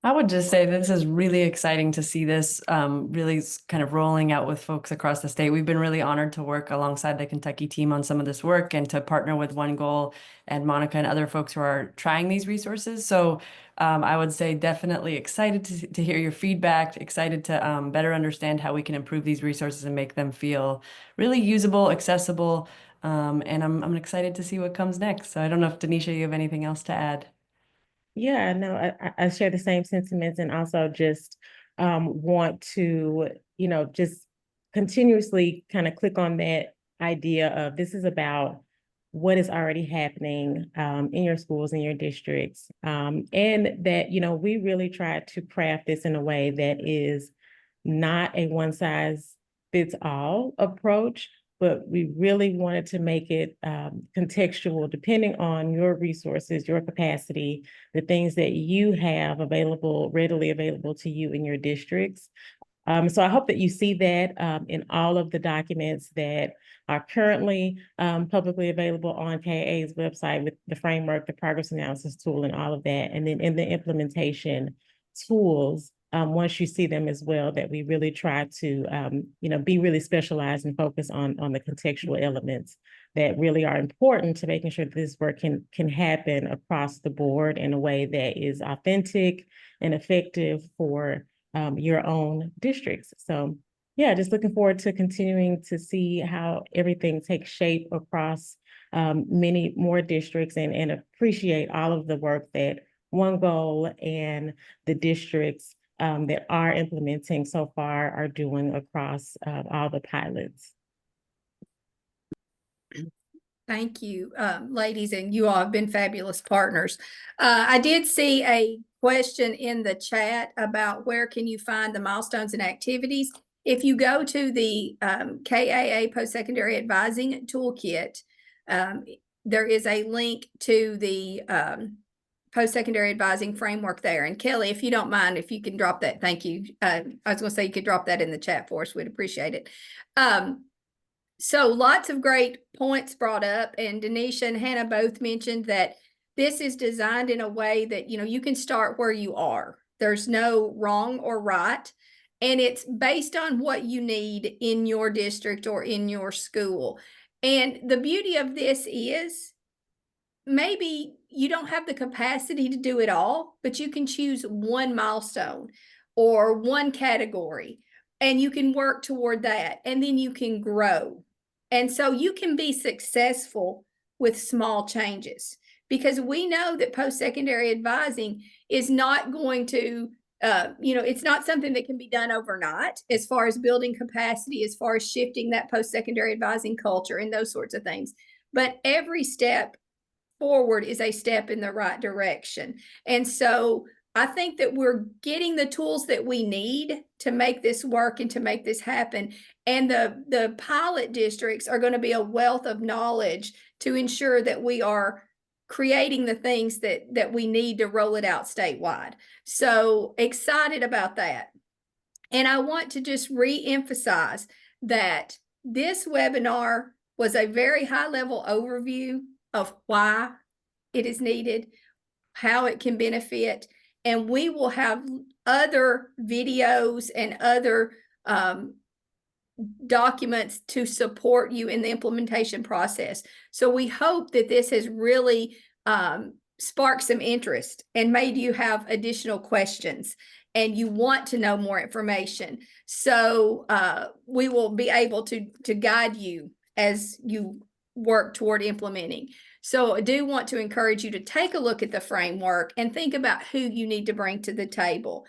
I would just say this is really exciting to see this really kind of rolling out with folks across the state. We've been really honored to work alongside the Kentucky team on some of this work and to partner with One Goal and Monica and other folks who are trying these resources. So I would say definitely excited to hear your feedback, excited to better understand how we can improve these resources and make them feel really usable, accessible. And I'm excited to see what comes next. So I don't know if Denisha, you have anything else to add? Yeah, no, I share the same sentiments, and also just want to, just continuously kind of click on that idea of this is about what is already happening in your schools, in your districts. And that, we really try to craft this in a way that is not a one size fits all approach, but we really wanted to make it contextual depending on your resources, your capacity, the things that you have available, readily available to you in your districts. So I hope that you see that in all of the documents that are currently publicly available on KA's website with the framework, the progress analysis tool, and all of that. And then in the implementation tools, once you see them as well, that we really try to, be really specialized and focus on the contextual elements that really are important to making sure that this work can happen across the board in a way that is authentic and effective for your own districts. So yeah, just looking forward to continuing to see how everything takes shape across many more districts and appreciate all of the work that One Goal and the districts that are implementing so far are doing across all the pilots. Thank you, ladies, and you all have been fabulous partners. I did see a question in the chat about where can you find the milestones and activities. If you go to the KAA Post-Secondary Advising Toolkit, there is a link to the Post-Secondary Advising Framework there. And Kelly, if you don't mind, if you can drop that, thank you. I was going to say you could drop that in the chat for us. We'd appreciate it. So lots of great points brought up, and Denisha and Hannah both mentioned that this is designed in a way that, you can start where you are. There's no wrong or right, and it's based on what you need in your district or in your school. And the beauty of this is maybe you don't have the capacity to do it all, but you can choose one milestone or one category, and you can work toward that, and then you can grow. And so you can be successful with small changes, because we know that post-secondary advising is not going to, it's not something that can be done overnight as far as building capacity, as far as shifting that post-secondary advising culture and those sorts of things. But every step forward is a step in the right direction. And so I think that we're getting the tools that we need to make this work and to make this happen. And the pilot districts are going to be a wealth of knowledge to ensure that we are creating the things that we need to roll it out statewide. So excited about that. And I want to just re-emphasize that this webinar was a very high-level overview of why it is needed, how it can benefit, and we will have other videos and other documents to support you in the implementation process. So we hope that this has really sparked some interest and made you have additional questions and you want to know more information. So we will be able to guide you as you work toward implementing. So I do want to encourage you to take a look at the framework and think about who you need to bring to the table.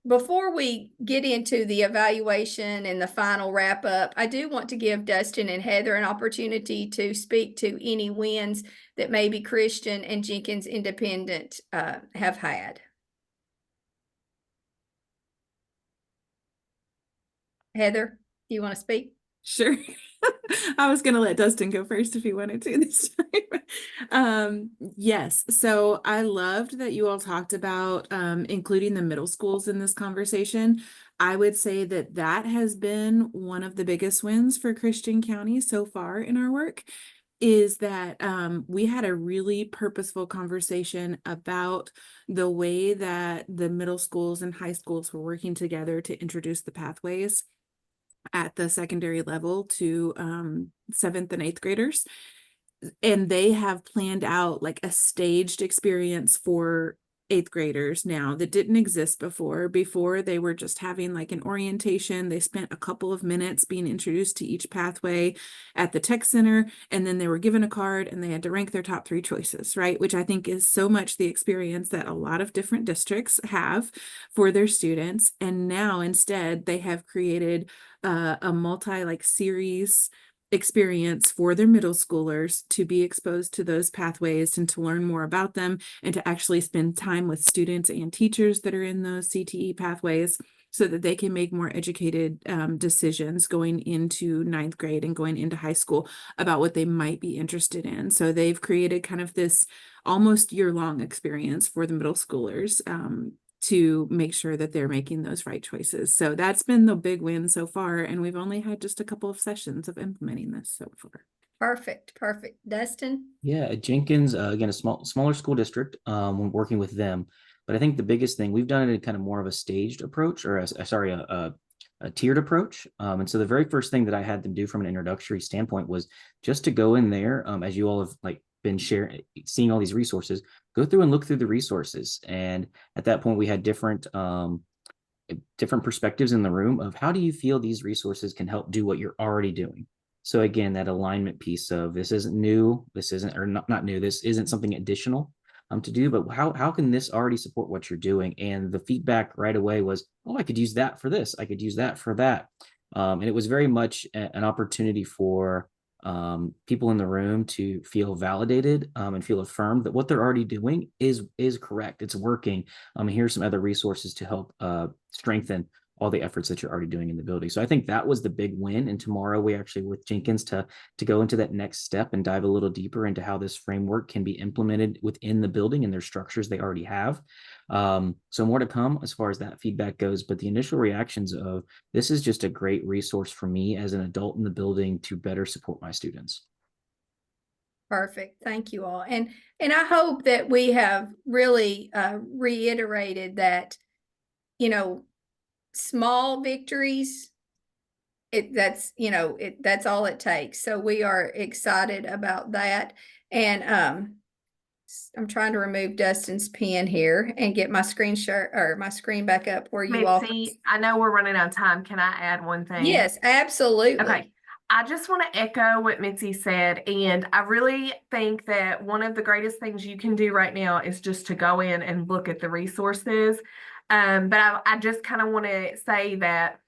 Before we get into the evaluation and the final wrap up, I do want to give Dustin and Heather an opportunity to speak to any wins that maybe Christian and Jenkins Independent have had. Heather, do you want to speak? Sure. I was going to let Dustin go first if he wanted to this time. Yes. So I loved that you all talked about including the middle schools in this conversation. I would say that that has been one of the biggest wins for Christian County so far in our work, is that we had a really purposeful conversation about the way that the middle schools and high schools were working together to introduce the pathways at the secondary level to 7th and 8th graders. And they have planned out like a staged experience for 8th graders now that didn't exist before. Before, they were just having like an orientation. They spent a couple of minutes being introduced to each pathway at the tech center, and then they were given a card and they had to rank their top 3 choices, right? Which I think is so much the experience that a lot of different districts have for their students. And now instead they have created a multi series experience for their middle schoolers to be exposed to those pathways and to learn more about them and to actually spend time with students and teachers that are in those CTE pathways so that they can make more educated decisions going into ninth grade and going into high school about what they might be interested in. So they've created kind of this almost year-long experience for the middle schoolers to make sure that they're making those right choices. So that's been the big win so far. And we've only had just a couple of sessions of implementing this so far. Perfect. Dustin? Yeah, at Jenkins, again, a smaller school district, when working with them. But I think the biggest thing, we've done it in kind of more of a staged approach, or a tiered approach. And so the very first thing that I had them do from an introductory standpoint was just to go in there, as you all have like been seeing all these resources, go through and look through the resources. And at that point, we had different perspectives in the room of how do you feel these resources can help do what you're already doing. So again, that alignment piece of this isn't new, this isn't, or not new, this isn't something additional to do, but how can this already support what you're doing? And the feedback right away was, oh, I could use that for this, I could use that for that. And it was very much an opportunity for people in the room to feel validated and feel affirmed that what they're already doing is correct, it's working. Here's some other resources to help strengthen all the efforts that you're already doing in the building. So I think that was the big win. And tomorrow we actually with Jenkins to go into that next step and dive a little deeper into how this framework can be implemented within the building and their structures they already have. So more to come as far as that feedback goes, but the initial reactions of this is just a great resource for me as an adult in the building to better support my students. Perfect. Thank you all. And I hope that we have really reiterated that, small victories, that's all it takes. So we are excited about that. And I'm trying to remove Dustin's pen here and get my screen share or my screen back up where you all. Mitzi, I know we're running out of time. Can I add one thing? Yes, absolutely. Okay. I just want to echo what Mitzi said. And I really think that one of the greatest things you can do right now is just to go in and look at the resources. But I just kind of want to say that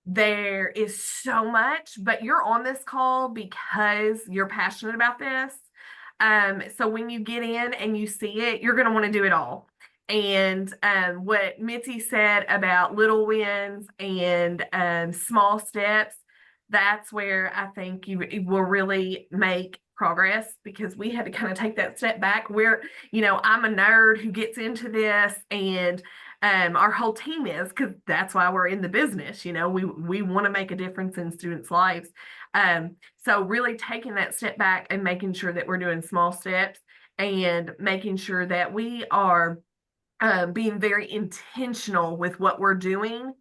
there is so much, but you're on this call because you're passionate about this. So when you get in and you see it, you're going to want to do it all. And what Mitzi said about little wins and small steps, that's where I think you will really make progress, because we had to kind of take that step back where, I'm a nerd who gets into this, and our whole team is, because that's why we're in the business. We want to make a difference in students' lives. So really taking that step back and making sure that we're doing small steps and making sure that we are being very intentional with what we're doing,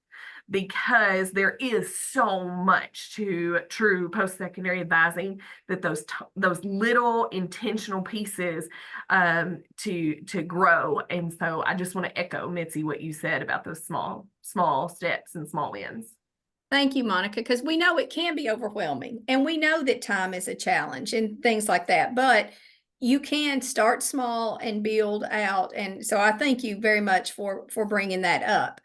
because there is so much to true post-secondary advising, that those little intentional pieces to grow. And so I just want to echo, Mitzi, what you said about those small steps and small wins. Thank you, Monica, because we know it can be overwhelming, and we know that time is a challenge and things like that, but you can start small and build out. And so I thank you very much for bringing that up.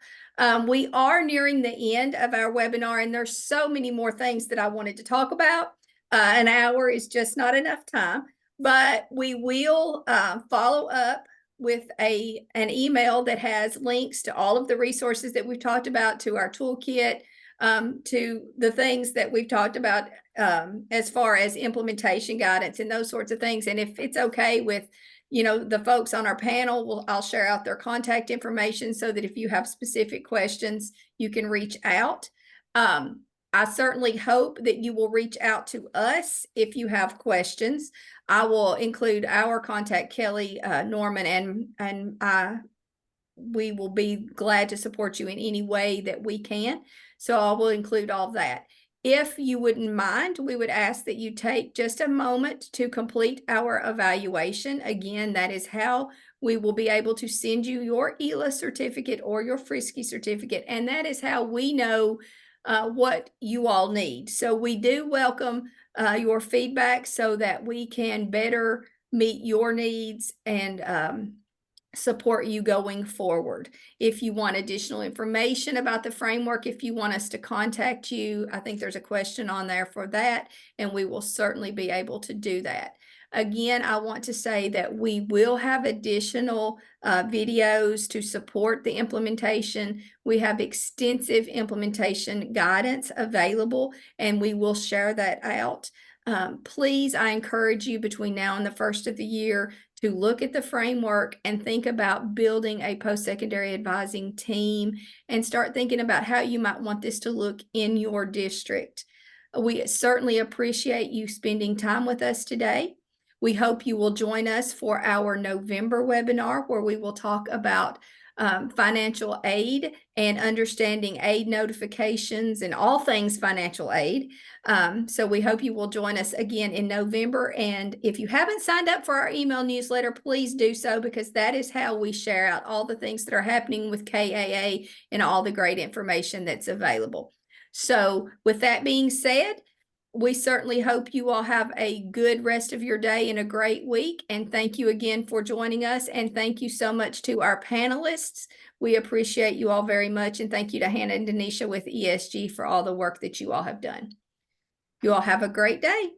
We are nearing the end of our webinar, and there's so many more things that I wanted to talk about. An hour is just not enough time, but we will follow up with an email that has links to all of the resources that we've talked about, to our toolkit, to the things that we've talked about as far as implementation guidance and those sorts of things. And if it's okay with the folks on our panel, I'll share out their contact information so that if you have specific questions, you can reach out. I certainly hope that you will reach out to us if you have questions. I will include our contact, Kelly, Norman, and we will be glad to support you in any way that we can. So I will include all that. If you wouldn't mind, we would ask that you take just a moment to complete our evaluation. Again, that is how we will be able to send you your ELA certificate or your Frisky certificate. And that is how we know what you all need. So we do welcome your feedback so that we can better meet your needs and support you going forward. If you want additional information about the framework, if you want us to contact you, I think there's a question on there for that, and we will certainly be able to do that. Again, I want to say that we will have additional videos to support the implementation. We have extensive implementation guidance available, and we will share that out. Please, I encourage you between now and the first of the year to look at the framework and think about building a post-secondary advising team and start thinking about how you might want this to look in your district. We certainly appreciate you spending time with us today. We hope you will join us for our November webinar, where we will talk about financial aid and understanding aid notifications and all things financial aid. So we hope you will join us again in November. And if you haven't signed up for our email newsletter, please do so, because that is how we share out all the things that are happening with KAA and all the great information that's available. So with that being said, we certainly hope you all have a good rest of your day and a great week. And thank you again for joining us. And thank you so much to our panelists. We appreciate you all very much. And thank you to Hannah and Denisha with ESG for all the work that you all have done. You all have a great day.